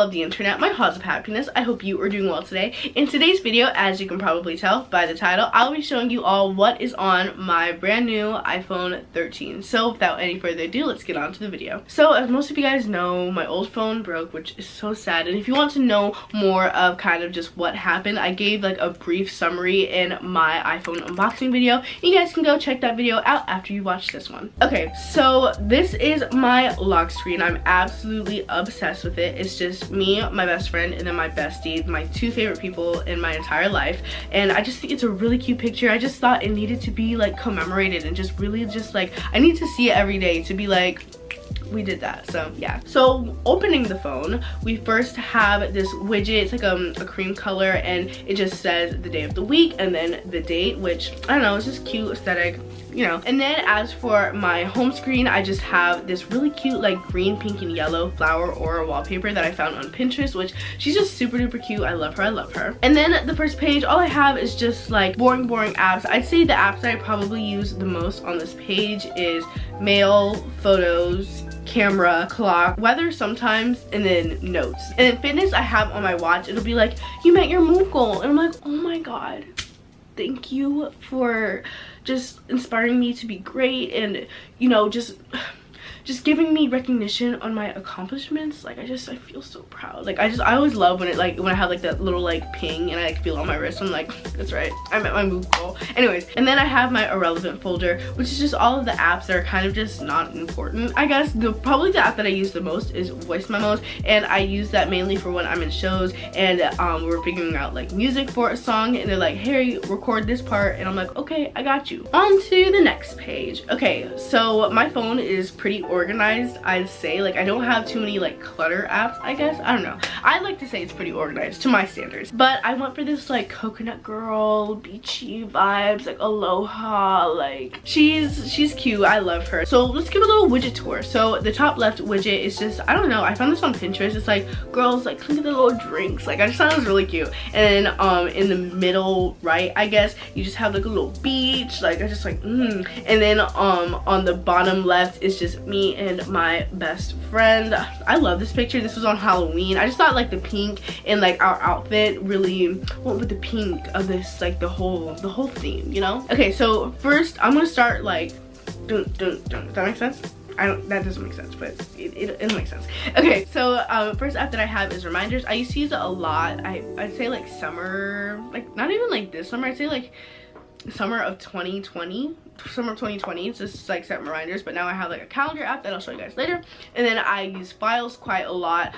love the internet, my cause of happiness. I hope you are doing well today. In today's video, as you can probably tell by the title, I'll be showing you all what is on my brand new iPhone 13. So without any further ado, let's get on to the video. So as most of you guys know, my old phone broke, which is so sad. And if you want to know more of kind of just what happened, I gave like a brief summary in my iPhone unboxing video. You guys can go check that video out after you watch this one. Okay, so this is my lock screen. I'm absolutely obsessed with it. It's just me, my best friend, and then my bestie, my two favorite people in my entire life. And I just think it's a really cute picture. I just thought it needed to be like commemorated and just really just like, I need to see it every day to be like, we did that. So yeah, so opening the phone, we first have this widget. It's like a cream color, and it just says the day of the week and then the date, which I don't know, it's just cute aesthetic, you know. And then as for my home screen, I just have this really cute like green, pink, and yellow flower aura wallpaper that I found on Pinterest, which she's just super duper cute. I love her, I love her. And then the first page, all I have is just like boring apps. I'd say the apps that I probably use the most on this page is mail, photos, camera, clock, weather sometimes, and then notes. And then fitness, I have on my watch, it'll be like, you met your move goal, and I'm like, oh my god, thank you for just inspiring me to be great, and you know, just giving me recognition on my accomplishments. Like I feel so proud. Like I always love when it like when I have like that little like ping and I like feel on my wrist. I'm like, that's right, I met my move goal. Anyways, and then I have my irrelevant folder, which is just all of the apps that are kind of just not important. I guess probably the app that I use the most is voice memos, and I use that mainly for when I'm in shows and we're figuring out like music for a song, and they're like, hey, record this part, and I'm like, okay, I got you. On to the next page. Okay, so my phone is pretty organized, I'd say. Like I don't have too many like clutter apps, I guess. I don't know, I'd like to say it's pretty organized to my standards, but I went for this like coconut girl beachy vibes, like aloha, like she's cute. I love her. So let's give a little widget tour. So the top left widget is just, I don't know, I found this on Pinterest. It's like girls like look at the little drinks. Like I just thought it was really cute. And then in the middle right, I guess, you just have like a little beach. Like I just like and then on the bottom left is just me and my best friend. I love this picture. This was on Halloween. I just thought like the pink and like our outfit really went with the pink of this, like the whole theme, you know. Okay, so first I'm gonna start like dun. Does that make sense? That doesn't make sense, but it'll make sense. Okay, so first app that I have is reminders. I used to use it a lot. I'd say like summer, like not even like this summer, I'd say like summer of 2020. It's just like set reminders, but now I have like a calendar app that I'll show you guys later. And then I use files quite a lot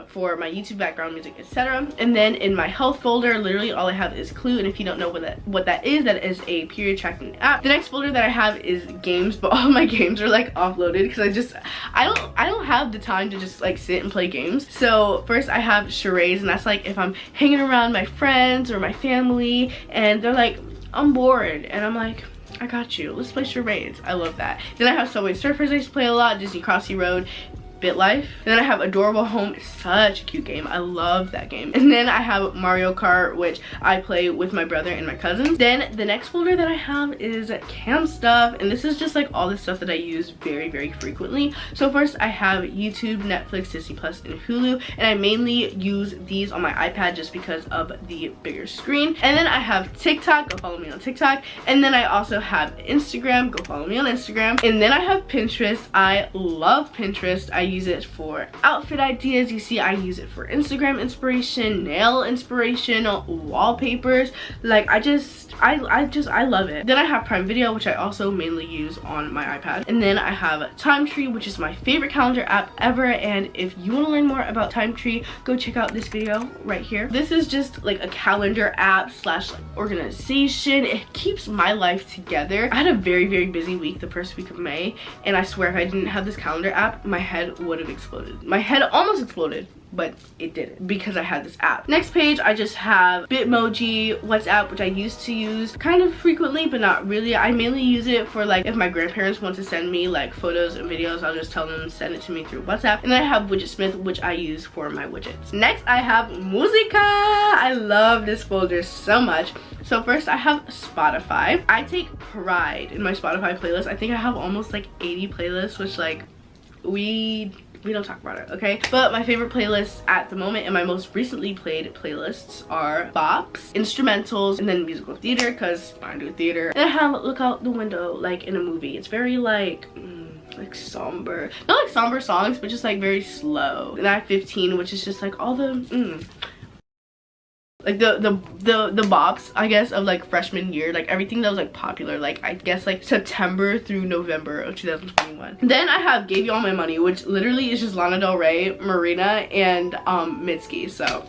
for my YouTube background music, etc. And then in my health folder, literally all I have is Clue, and if you don't know what that is a period tracking app. The next folder that I have is games, but all my games are like offloaded because I don't have the time to just like sit and play games. So first I have charades, and that's like if I'm hanging around my friends or my family and they're like, I'm bored, and I'm like, I got you, let's play charades. I love that. Then I have Subway Surfers I used to play a lot, Disney Crossy Road, Bit Life. And then I have Adorable Home. It's such a cute game. I love that game. And then I have Mario Kart, which I play with my brother and my cousins. Then the next folder that I have is cam stuff, and this is just like all the stuff that I use very frequently. So first I have YouTube, Netflix, Disney Plus, and Hulu, and I mainly use these on my iPad just because of the bigger screen. And then I have TikTok. Go follow me on TikTok. And then I also have Instagram. Go follow me on Instagram. And then I have Pinterest. I love Pinterest. I use it for outfit ideas. You see, I use it for Instagram inspiration, nail inspiration, wallpapers. Like I love it. Then I have Prime Video, which I also mainly use on my iPad. And then I have Time Tree, which is my favorite calendar app ever. And if you want to learn more about Time Tree, go check out this video right here. This is just like a calendar app slash like organization. It keeps my life together. I had a very busy week the first week of May, and I swear if I didn't have this calendar app, my head would have exploded. My head almost exploded, but it didn't because I had this app. Next page, I just have Bitmoji, WhatsApp, which I used to use kind of frequently, but not really. I mainly use it for like if my grandparents want to send me like photos and videos, I'll just tell them to send it to me through WhatsApp. And then I have Widgetsmith, which I use for my widgets. Next, I have Musica. I love this folder so much. So first I have Spotify. I take pride in my Spotify playlist. I think I have almost like 80 playlists, which like we we don't talk about it, okay? But my favorite playlists at the moment and my most recently played playlists are bops, instrumentals, and then musical theater, because I do theater. And I have Look Out the Window like in a movie. It's very like somber, not like somber songs, but just like very slow. And I have 15, which is just like all the like the bops, I guess, of like freshman year, like everything that was like popular, like I guess like September through November of 2021. Then I have Gave You All My Money, which literally is just Lana Del Rey, Marina, and Mitski. So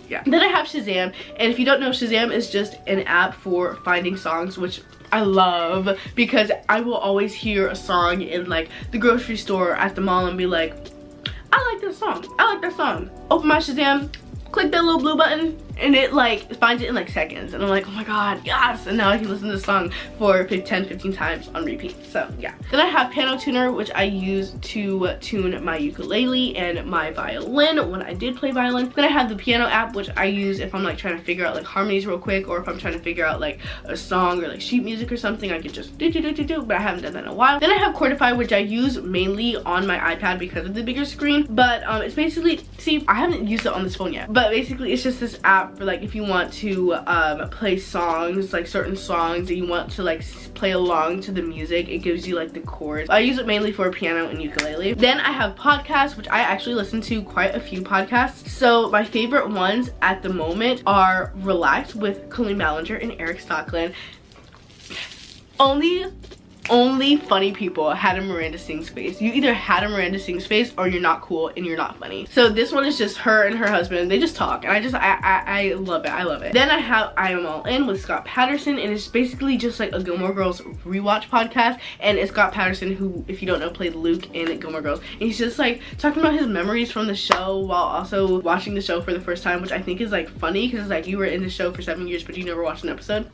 yeah. Then I have Shazam, and if you don't know, Shazam is just an app for finding songs, which I love, because I will always hear a song in like the grocery store or at the mall and be like, I like this song, I like that song. Open my Shazam, click that little blue button, and it like finds it in like seconds, and I'm like, oh my god, yes. And now I can listen to the song for 10-15 times on repeat. So yeah. Then I have Piano Tuner, which I use to tune my ukulele and my violin when I did play violin. Then I have the piano app, which I use if I'm like trying to figure out like harmonies real quick, or if I'm trying to figure out like a song or like sheet music or something. I could just do, but I haven't done that in a while. Then I have Chordify, which I use mainly on my iPad because of the bigger screen, but it's basically, see, I haven't used it on this phone yet, but basically it's just this app for like if you want to play songs, like certain songs that you want to like play along to the music. It gives you like the chords. I use it mainly for piano and ukulele. Then I have podcasts, which I actually listen to quite a few podcasts. So my favorite ones at the moment are Relax with Colleen Ballinger and Eric Stockland. Only funny people had a Miranda Sings face. You either had a Miranda Sings face or you're not cool and you're not funny. So this one is just her and her husband. They just talk, and I love it. I love it. Then I have I Am All In with Scott Patterson, and it's basically just like a Gilmore Girls rewatch podcast. And it's Scott Patterson, who, if you don't know, played Luke in Gilmore Girls. And he's just like talking about his memories from the show while also watching the show for the first time, which I think is like funny, because it's like you were in the show for 7 years but you never watched an episode.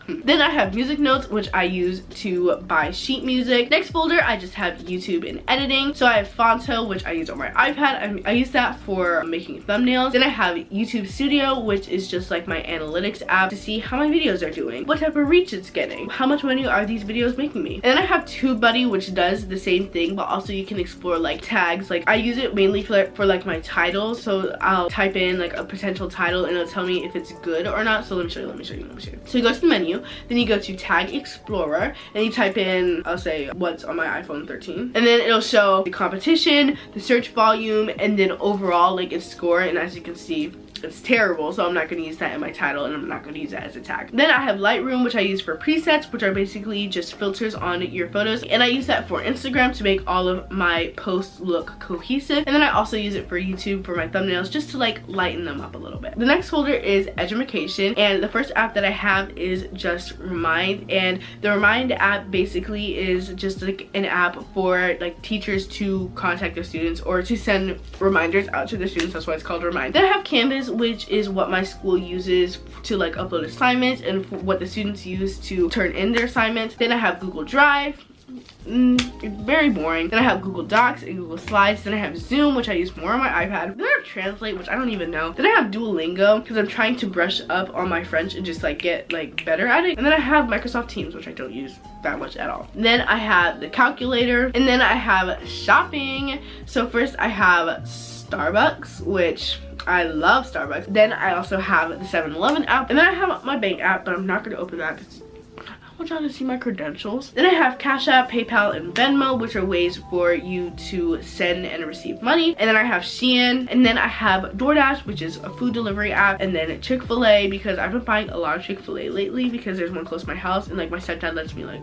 Then I have music notes, which I use to buy sheet music. Next folder, I just have YouTube and editing. So I have Fonto, which I use on my iPad. I use that for making thumbnails. Then I have YouTube Studio, which is just like my analytics app to see how my videos are doing, what type of reach it's getting, how much money are these videos making me. And then I have TubeBuddy, which does the same thing, but also you can explore like tags. Like I use it mainly for like my titles. So I'll type in like a potential title and it'll tell me if it's good or not. So let me show you. So you go to the menu. Then you go to Tag Explorer and you type in, I'll say, what's on my iPhone 13, and then it'll show the competition, the search volume, and then overall like its score. And as you can see, it's terrible, so I'm not going to use that in my title, and I'm not going to use that as a tag. Then I have Lightroom, which I use for presets, which are basically just filters on your photos, and I use that for Instagram to make all of my posts look cohesive. And then I also use it for YouTube for my thumbnails, just to like lighten them up a little bit. The next folder is Edumacation, and the first app that I have is just Remind. And the Remind app basically is just like an app for like teachers to contact their students or to send reminders out to their students. That's why it's called Remind. Then I have Canvas, which is what my school uses to like upload assignments and what the students use to turn in their assignments. Then I have Google Drive. It's very boring. Then I have Google Docs and Google Slides. Then I have Zoom, which I use more on my iPad. Then I have Translate, which I don't even know. Then I have Duolingo, because I'm trying to brush up on my French and just like get like better at it. And then I have Microsoft Teams, which I don't use that much at all. And then I have the calculator, and then I have shopping. So first I have Starbucks, which I love Starbucks. Then I also have the 7-Eleven app, and then I have my bank app, but I'm not going to open that because I want y'all to see my credentials. Then I have Cash App, PayPal, and Venmo, which are ways for you to send and receive money. And then I have Shein, and then I have DoorDash, which is a food delivery app, and then Chick-fil-A, because I've been buying a lot of Chick-fil-A lately because there's one close to my house, and like my stepdad lets me like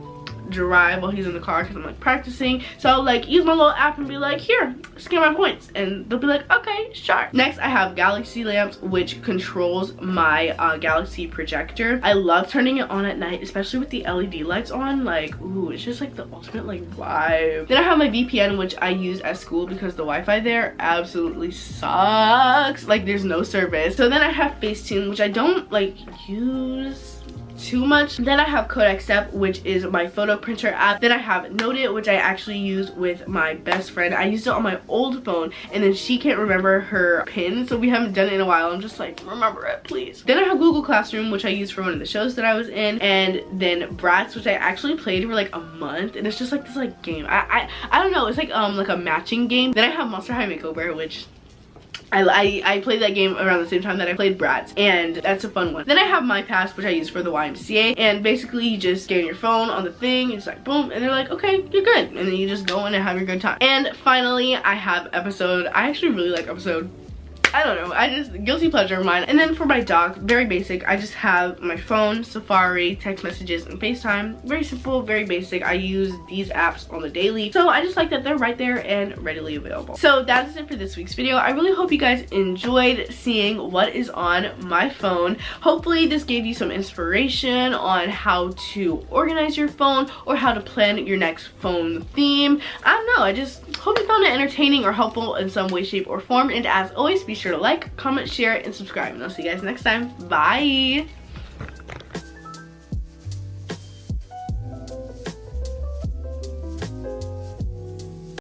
drive while he's in the car because I'm like practicing. So I'll like use my little app and be like, here, scan my points, and they'll be like, okay, sure. Next I have Galaxy Lamps, which controls my Galaxy projector. I love turning it on at night, especially with the LED lights on. Like, ooh, it's just like the ultimate like vibe. Then I have my VPN, which I use at school because the Wi-Fi there absolutely sucks. Like there's no service. So then I have Facetune, which I don't like use too much. Then I have Kodak Step, which is my photo printer app. Then I have Note It, which I actually use with my best friend. I used it on my old phone, and then she can't remember her pin, so we haven't done it in a while. I'm just like, remember it, please. Then I have Google Classroom, which I used for one of the shows that I was in, and then Bratz, which I actually played for like a month, and it's just like this like game. I don't know, it's like a matching game. Then I have Monster High Makeover, which I played that game around the same time that I played Bratz, and that's a fun one. Then I have My Pass, which I use for the YMCA, and basically you just scan your phone on the thing, it's like boom, and they're like, okay, you're good, and then you just go in and have your good time. And finally, I have Episode. I actually really like Episode. I don't know, I just, guilty pleasure of mine. And then for my dock, very basic, I just have my phone, Safari, text messages, and FaceTime. Very simple, very basic. I use these apps on the daily, so I just like that they're right there and readily available. So that is it for this week's video. I really hope you guys enjoyed seeing what is on my phone. Hopefully this gave you some inspiration on how to organize your phone or how to plan your next phone theme. I don't know, I just hope you found it entertaining or helpful in some way, shape, or form. And as always, be sure to like, comment, share, and subscribe. And I'll see you guys next time. Bye!